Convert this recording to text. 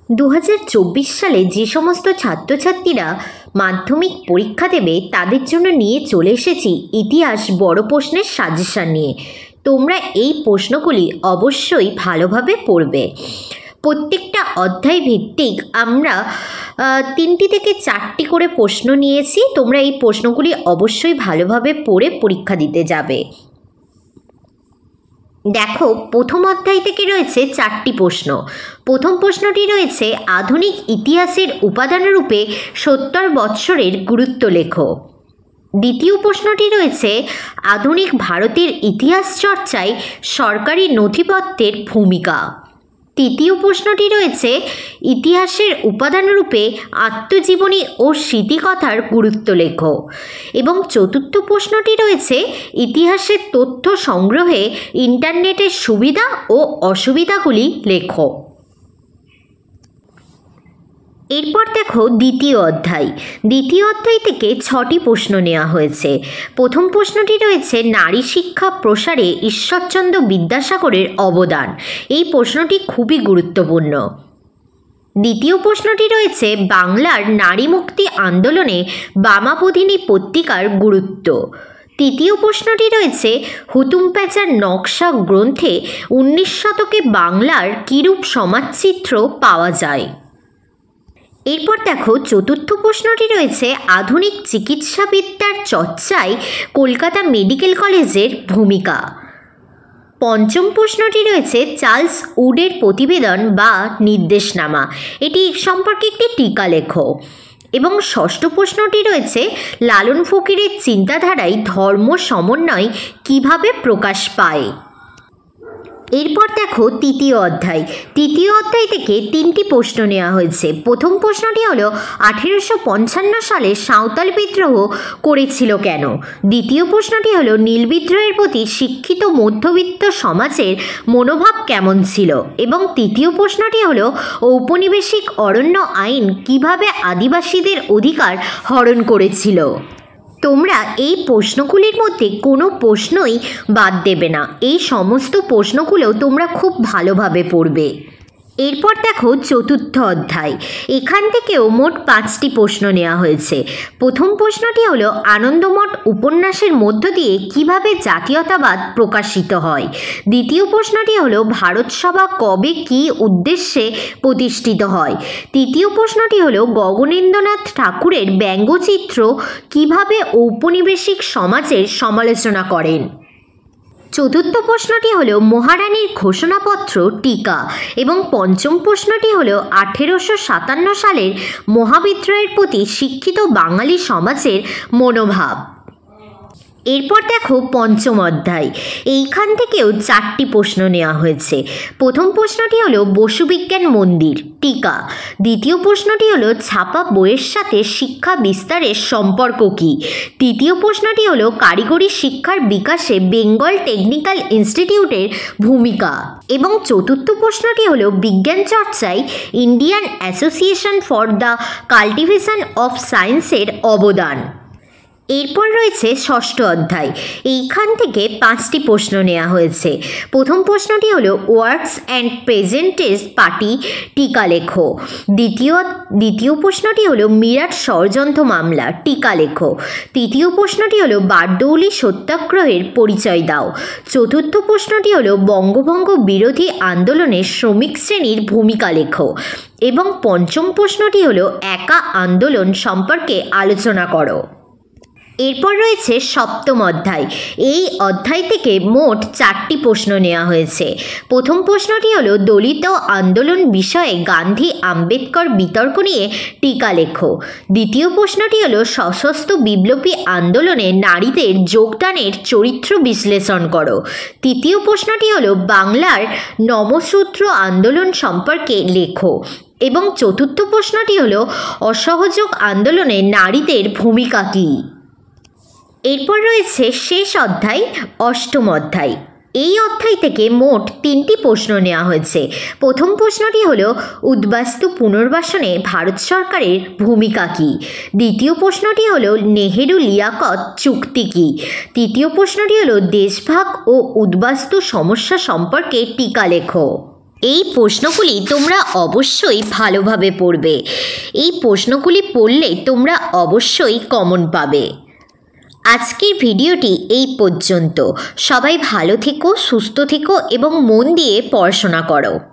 2024 সালে যে সমস্ত ছাত্রছাত্রীরা মাধ্যমিক পরীক্ষা দেবে তাদের জন্য নিয়ে চলে এসেছি ইতিহাস বড় প্রশ্নের সাজেশন নিয়ে। তোমরা এই প্রশ্নগুলি অবশ্যই ভালোভাবে পড়বে। প্রত্যেকটা অধ্যায় ভিত্তিক আমরা 3টি থেকে 4টি করে প্রশ্ন নিয়েছি। তোমরা এই প্রশ্নগুলি অবশ্যই ভালোভাবে পড়ে পরীক্ষা দিতে যাবে। দেখো, প্রথম অধ্যায় থেকে রয়েছে 4টি প্রশ্ন। প্রথম প্রশ্নটি রয়েছে আধুনিক ইতিহাসের উপাদানরূপে 70 বৎসরের গুরুত্ব লেখো। দ্বিতীয় প্রশ্নটি রয়েছে আধুনিক ভারতের ইতিহাস চর্চায় সরকারি নথিপত্রের ভূমিকা। তৃতীয় প্রশ্নটি রয়েছে ইতিহাসের উপাদানরূপে আত্মজীবনী ও স্মৃতিকথার গুরুত্ব লেখো। এবং চতুর্থ প্রশ্নটি রয়েছে ইতিহাসের তথ্য সংগ্রহে ইন্টারনেটের সুবিধা ও অসুবিধাগুলি লেখো। এরপর দেখো দ্বিতীয় অধ্যায়। দ্বিতীয় অধ্যায় থেকে 6টি প্রশ্ন নেওয়া হয়েছে। প্রথম প্রশ্নটি রয়েছে নারী শিক্ষা প্রসারে ঈশ্বরচন্দ্র বিদ্যাসাগরের অবদান। এই প্রশ্নটি খুবই গুরুত্বপূর্ণ। দ্বিতীয় প্রশ্নটি রয়েছে বাংলার নারী মুক্তি আন্দোলনে বামাবোধিনী পত্রিকার গুরুত্ব। তৃতীয় প্রশ্নটি রয়েছে হুতুম প্যাঁচার নকশা গ্রন্থে 19 শতকে বাংলার কিরূপ সমাজচিত্র পাওয়া যায়। এরপর দেখো চতুর্থ প্রশ্নটি রয়েছে আধুনিক চিকিৎসাবিদ্যার চর্চায় কলকাতা মেডিকেল কলেজের ভূমিকা। পঞ্চম প্রশ্নটি রয়েছে চার্লস উডের প্রতিবেদন বা নির্দেশনামা, এটি সম্পর্কে একটি টিকা লেখো। এবং ষষ্ঠ প্রশ্নটি রয়েছে লালন ফকিরের চিন্তাধারায় ধর্ম সমন্বয় কিভাবে প্রকাশ পায়। এরপর দেখো তৃতীয় অধ্যায়। তৃতীয় অধ্যায় থেকে 3টি প্রশ্ন নেওয়া হয়েছে। প্রথম প্রশ্নটি হলো 1855 সালে সাঁওতাল বিদ্রোহ করেছিল কেন। দ্বিতীয় প্রশ্নটি হলো নীল বিদ্রোহের প্রতি শিক্ষিত মধ্যবিত্ত সমাজের মনোভাব কেমন ছিল। এবং তৃতীয় প্রশ্নটি হলো ঔপনিবেশিক অরণ্য আইন কিভাবে আদিবাসীদের অধিকার হরণ করেছিল। তোমরা এই প্রশ্নগুলির মধ্যে কোনো প্রশ্নই বাদ দেবে না। এই সমস্ত প্রশ্নগুলো তোমরা খুব ভালোভাবে পড়বে। এরপর দেখো চতুর্থ অধ্যায়। এখান থেকেও মোট 5টি প্রশ্ন নেওয়া হয়েছে। প্রথম প্রশ্নটি হলো আনন্দমঠ উপন্যাসের মধ্য দিয়ে কিভাবে জাতীয়তাবাদ প্রকাশিত হয়। দ্বিতীয় প্রশ্নটি হলো ভারতসভা কবে কী উদ্দেশ্যে প্রতিষ্ঠিত হয়। তৃতীয় প্রশ্নটি হলো গগনেন্দ্রনাথ ঠাকুরের ব্যঙ্গচিত্র কিভাবে ঔপনিবেশিক সমাজের সমালোচনা করেন। চতুর্থ প্রশ্নটি হলো মহারানীর ঘোষণাপত্র টিকা। এবং পঞ্চম প্রশ্নটি হলো 1857 সালের মহাবিদ্রোহের প্রতি শিক্ষিত বাঙালি সমাজের মনোভাব। এরপর দেখো পঞ্চম অধ্যায়। এইখান থেকেও 4টি প্রশ্ন নেওয়া হয়েছে। প্রথম প্রশ্নটি হলো বসুবিজ্ঞান মন্দির টিকা। দ্বিতীয় প্রশ্নটি হলো ছাপা বইয়ের সাথে শিক্ষা বিস্তারের সম্পর্ক কী। তৃতীয় প্রশ্নটি হলো কারিগরি শিক্ষার বিকাশে বেঙ্গল টেকনিক্যাল ইনস্টিটিউটের ভূমিকা। এবং চতুর্থ প্রশ্নটি হলো বিজ্ঞান চর্চায় Indian association for the cultivation of সায়েন্সের অবদান। এরপর রয়েছে ষষ্ঠ অধ্যায়। এইখান থেকে 5টি প্রশ্ন নেওয়া হয়েছে। প্রথম প্রশ্নটি হলো ওয়ার্কস অ্যান্ড প্রেজেন্টেজ পার্টি টিকা লেখো। দ্বিতীয় প্রশ্নটি হলো মিরাট ষড়যন্ত্র মামলা টিকা লেখো। তৃতীয় প্রশ্নটি হলো বারদৌলি সত্যাগ্রহের পরিচয় দাও। চতুর্থ প্রশ্নটি হলো বঙ্গভঙ্গ বিরোধী আন্দোলনে শ্রমিক শ্রেণীর ভূমিকা লেখো। এবং পঞ্চম প্রশ্নটি হলো একা আন্দোলন সম্পর্কে আলোচনা করো। এরপর রয়েছে সপ্তম অধ্যায়। এই অধ্যায় থেকে মোট 4টি প্রশ্ন নেওয়া হয়েছে। প্রথম প্রশ্নটি হলো দলিত আন্দোলন বিষয়ে গান্ধী আম্বেদকর বিতর্ক নিয়ে টিকা লেখো। দ্বিতীয় প্রশ্নটি হলো সশস্ত্র বিপ্লবী আন্দোলনে নারীদের যোগদানের চরিত্র বিশ্লেষণ করো। তৃতীয় প্রশ্নটি হলো বাংলার নমসূত্র আন্দোলন সম্পর্কে লেখো। এবং চতুর্থ প্রশ্নটি হলো অসহযোগ আন্দোলনে নারীদের ভূমিকা কী। এরপর রয়েছে শেষ অধ্যায়, অষ্টম অধ্যায়। এই অধ্যায় থেকে মোট 3টি প্রশ্ন নেওয়া হয়েছে। প্রথম প্রশ্নটি হলো উদ্বাস্তু পুনর্বাসনে ভারত সরকারের ভূমিকা কী। দ্বিতীয় প্রশ্নটি হলো নেহেরু লিয়াকত চুক্তি কী। তৃতীয় প্রশ্নটি হলো দেশভাগ ও উদ্বাস্তু সমস্যা সম্পর্কে টিকা লেখো। এই প্রশ্নগুলি তোমরা অবশ্যই ভালোভাবে পড়বে। এই প্রশ্নগুলি পড়লে তোমরা অবশ্যই কমন পাবে। আজকের ভিডিওটি এই পর্যন্ত। সবাই ভালো থেকো, সুস্থ থেকো এবং মন দিয়ে পড়াশোনা করো।